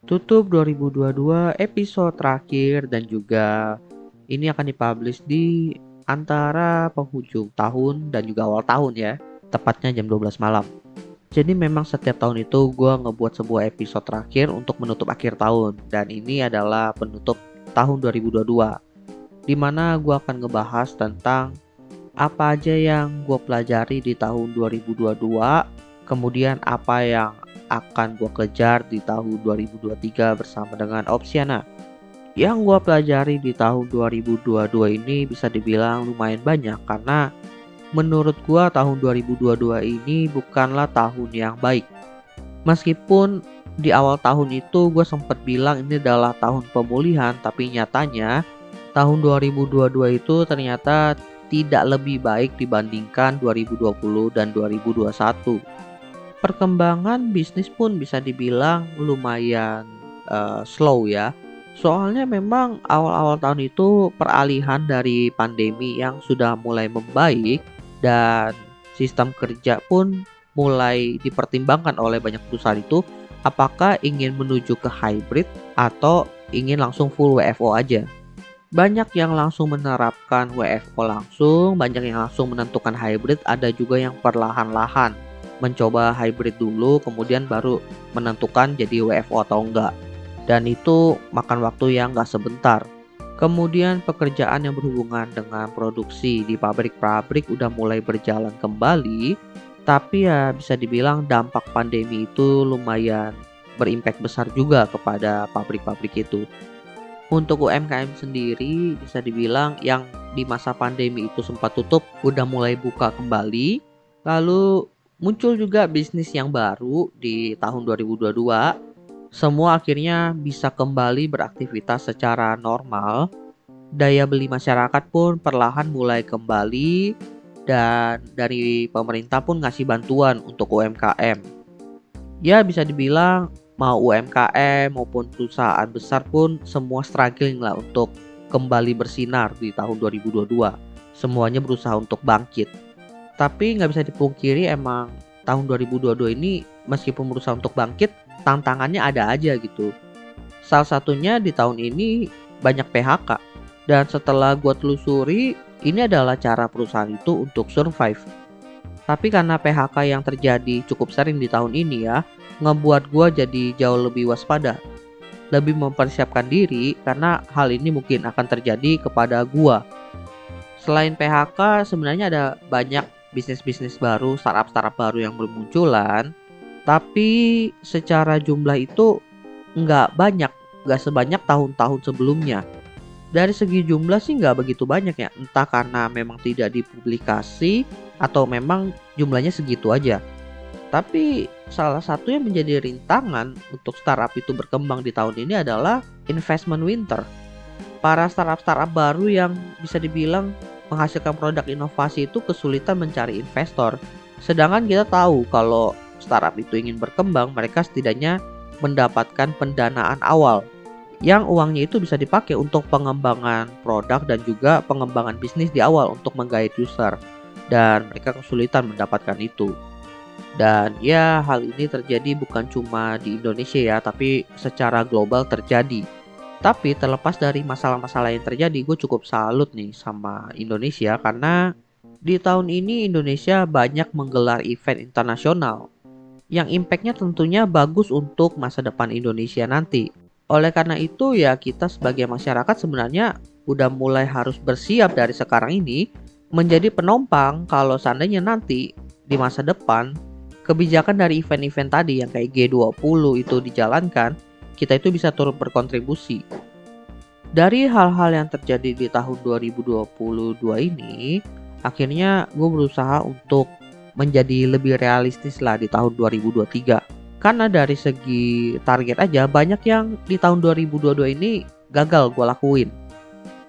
tutup 2022 episode terakhir dan juga ini akan dipublish di antara penghujung tahun dan juga awal tahun ya, tepatnya jam 12 malam. Jadi memang setiap tahun itu gue ngebuat sebuah episode terakhir untuk menutup akhir tahun, dan ini adalah penutup tahun 2022 di mana gue akan ngebahas tentang apa aja yang gue pelajari di tahun 2022, kemudian apa yang akan gue kejar di tahun 2023 bersama dengan Opsiana. Yang gue pelajari di tahun 2022 ini bisa dibilang lumayan banyak, karena menurut gue tahun 2022 ini bukanlah tahun yang baik. Meskipun di awal tahun itu gue sempat bilang ini adalah tahun pemulihan, tapi nyatanya tahun 2022 itu ternyata tidak lebih baik dibandingkan 2020 dan 2021. Perkembangan bisnis pun bisa dibilang lumayan slow ya. Soalnya memang awal-awal tahun itu peralihan dari pandemi yang sudah mulai membaik dan sistem kerja pun mulai dipertimbangkan oleh banyak perusahaan itu, apakah ingin menuju ke hybrid atau ingin langsung full WFO aja. Banyak yang langsung menerapkan WFO langsung, banyak yang langsung menentukan hybrid, ada juga yang perlahan-lahan mencoba hybrid dulu kemudian baru menentukan jadi WFO atau enggak. Dan itu makan waktu yang gak sebentar. Kemudian pekerjaan yang berhubungan dengan produksi di pabrik-pabrik udah mulai berjalan kembali, tapi ya bisa dibilang dampak pandemi itu lumayan berimpact besar juga kepada pabrik-pabrik itu. Untuk UMKM sendiri bisa dibilang yang di masa pandemi itu sempat tutup udah mulai buka kembali. Lalu muncul juga bisnis yang baru di tahun 2022. Semua akhirnya bisa kembali beraktivitas secara normal. Daya beli masyarakat pun perlahan mulai kembali, dan dari pemerintah pun ngasih bantuan untuk UMKM. Ya bisa dibilang mau UMKM maupun perusahaan besar pun semua struggling lah untuk kembali bersinar di tahun 2022. Semuanya berusaha untuk bangkit. Tapi nggak bisa dipungkiri emang tahun 2022 ini meskipun berusaha untuk bangkit, tantangannya ada aja gitu. Salah satunya di tahun ini banyak PHK. Dan setelah gue telusuri, ini adalah cara perusahaan itu untuk survive. Tapi karena PHK yang terjadi cukup sering di tahun ini ya, ngebuat gue jadi jauh lebih waspada. Lebih mempersiapkan diri karena hal ini mungkin akan terjadi kepada gue. Selain PHK, sebenarnya ada banyak bisnis-bisnis baru, startup-startup baru yang bermunculan. Tapi secara jumlah itu nggak banyak, nggak sebanyak tahun-tahun sebelumnya. Dari segi jumlah sih nggak begitu banyak ya, entah karena memang tidak dipublikasi atau memang jumlahnya segitu aja. Tapi salah satu yang menjadi rintangan untuk startup itu berkembang di tahun ini adalah investment winter. Para startup-startup baru yang bisa dibilang menghasilkan produk inovasi itu kesulitan mencari investor. Sedangkan kita tahu kalau startup itu ingin berkembang, mereka setidaknya mendapatkan pendanaan awal yang uangnya itu bisa dipakai untuk pengembangan produk dan juga pengembangan bisnis di awal untuk menggait user, dan mereka kesulitan mendapatkan itu. Dan ya hal ini terjadi bukan cuma di Indonesia ya, tapi secara global terjadi. Tapi terlepas dari masalah-masalah yang terjadi, gue cukup salut nih sama Indonesia karena di tahun ini Indonesia banyak menggelar event internasional yang impactnya tentunya bagus untuk masa depan Indonesia nanti. Oleh karena itu ya kita sebagai masyarakat sebenarnya udah mulai harus bersiap dari sekarang ini menjadi penumpang kalau seandainya nanti di masa depan kebijakan dari event-event tadi yang kayak G20 itu dijalankan, kita itu bisa turut berkontribusi. Dari hal-hal yang terjadi di tahun 2022 ini, akhirnya gue berusaha untuk menjadi lebih realistis lah di tahun 2023. Karena dari segi target aja banyak yang di tahun 2022 ini gagal gue lakuin.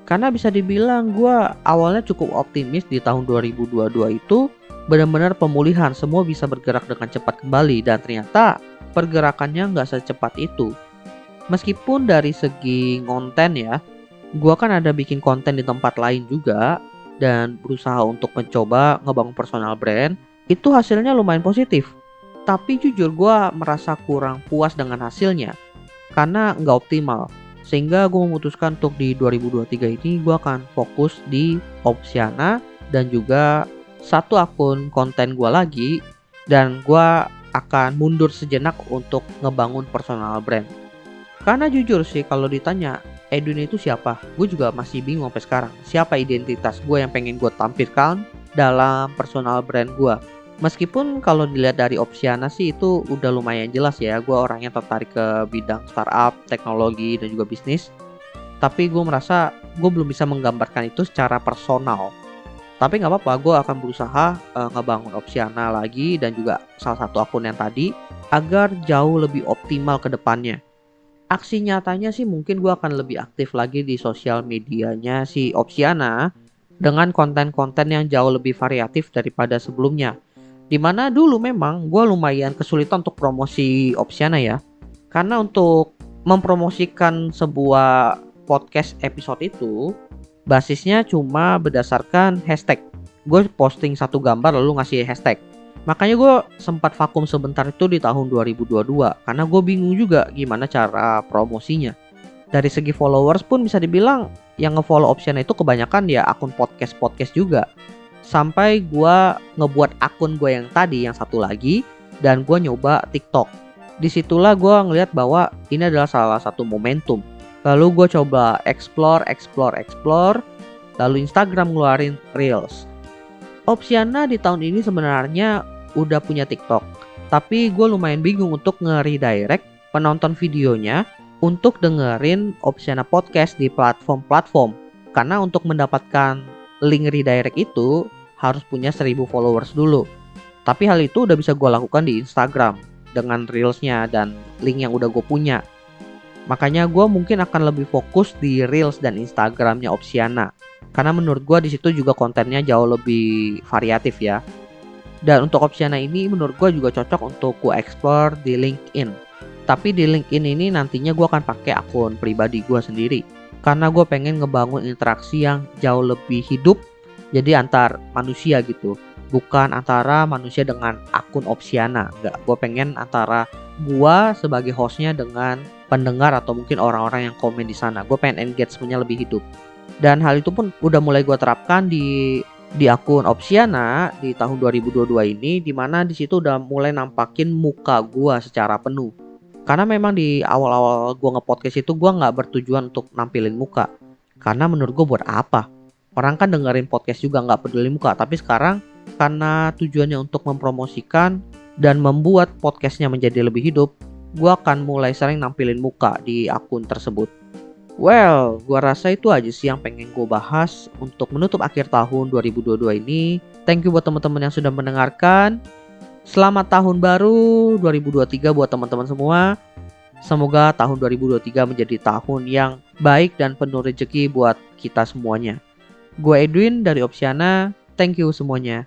Karena bisa dibilang gue awalnya cukup optimis di tahun 2022 itu benar-benar pemulihan, semua bisa bergerak dengan cepat kembali, dan ternyata pergerakannya nggak secepat itu. Meskipun dari segi konten ya, gue kan ada bikin konten di tempat lain juga dan berusaha untuk mencoba ngebangun personal brand, itu hasilnya lumayan positif. Tapi jujur gue merasa kurang puas dengan hasilnya. karena nggak optimal. Sehingga gue memutuskan untuk di 2023 ini gue akan fokus di Opsiana dan juga satu akun konten gue lagi, dan gue akan mundur sejenak untuk ngebangun personal brand. Karena jujur sih kalau ditanya Edwin itu siapa, gue juga masih bingung sampai sekarang. Siapa identitas gue yang pengen gue tampilkan dalam personal brand gue. Meskipun kalau dilihat dari Opsiana sih itu udah lumayan jelas ya, gue orangnya tertarik ke bidang startup, teknologi, dan juga bisnis. Tapi gue merasa gue belum bisa menggambarkan itu secara personal. Tapi nggak apa-apa, gue akan berusaha ngebangun Opsiana lagi dan juga salah satu akun yang tadi agar jauh lebih optimal ke depannya. Aksi nyatanya sih mungkin gue akan lebih aktif lagi di sosial medianya si Opsiana dengan konten-konten yang jauh lebih variatif daripada sebelumnya. Dimana dulu memang gue lumayan kesulitan untuk promosi Opsiana ya. Karena untuk mempromosikan sebuah podcast episode itu basisnya cuma berdasarkan hashtag. Gue posting satu gambar lalu ngasih hashtag. Makanya gue sempat vakum sebentar itu di tahun 2022 karena gue bingung juga gimana cara promosinya. Dari segi followers pun bisa dibilang yang ngefollow Opsiana itu kebanyakan ya akun podcast juga. Sampai gue ngebuat akun gue yang tadi, yang satu lagi, dan gue nyoba TikTok. Disitulah gue ngeliat bahwa ini adalah salah satu momentum. Lalu gue coba explore, lalu Instagram ngeluarin Reels. Opsiana di tahun ini sebenarnya udah punya TikTok, tapi gue lumayan bingung untuk nge-redirect penonton videonya untuk dengerin Opsiana Podcast di platform-platform. Karena untuk mendapatkan link redirect itu harus punya 1000 followers dulu. Tapi hal itu udah bisa gue lakukan di Instagram dengan Reelsnya dan link yang udah gue punya. Makanya gue mungkin akan lebih fokus di Reels dan Instagramnya Opsiana. Karena menurut gue di situ juga kontennya jauh lebih variatif ya. Dan untuk Opsiana ini menurut gue juga cocok untuk gue explore di LinkedIn. Tapi di LinkedIn ini nantinya gue akan pakai akun pribadi gue sendiri. Karena gue pengen ngebangun interaksi yang jauh lebih hidup. Jadi antar manusia gitu. Bukan antara manusia dengan akun Opsiana. Enggak, gue pengen antara gue sebagai hostnya dengan pendengar atau mungkin orang-orang yang komen di sana. Gue pengen engagementnya lebih hidup. Dan hal itu pun udah mulai gue terapkan di akun Opsiana di tahun 2022 ini, dimana di situ udah mulai nampakin muka gue secara penuh. Karena memang di awal-awal gue nge-podcast itu gue nggak bertujuan untuk nampilin muka. Karena menurut gue buat apa? Orang kan dengerin podcast juga nggak peduli muka. Tapi sekarang karena tujuannya untuk mempromosikan dan membuat podcastnya menjadi lebih hidup, gue akan mulai sering nampilin muka di akun tersebut. Well, gue rasa itu aja sih yang pengen gue bahas untuk menutup akhir tahun 2022 ini. Thank you buat teman-teman yang sudah mendengarkan. Selamat tahun baru 2023 buat teman-teman semua. Semoga tahun 2023 menjadi tahun yang baik dan penuh rezeki buat kita semuanya. Gue Edwin dari Opsiana. Thank you semuanya.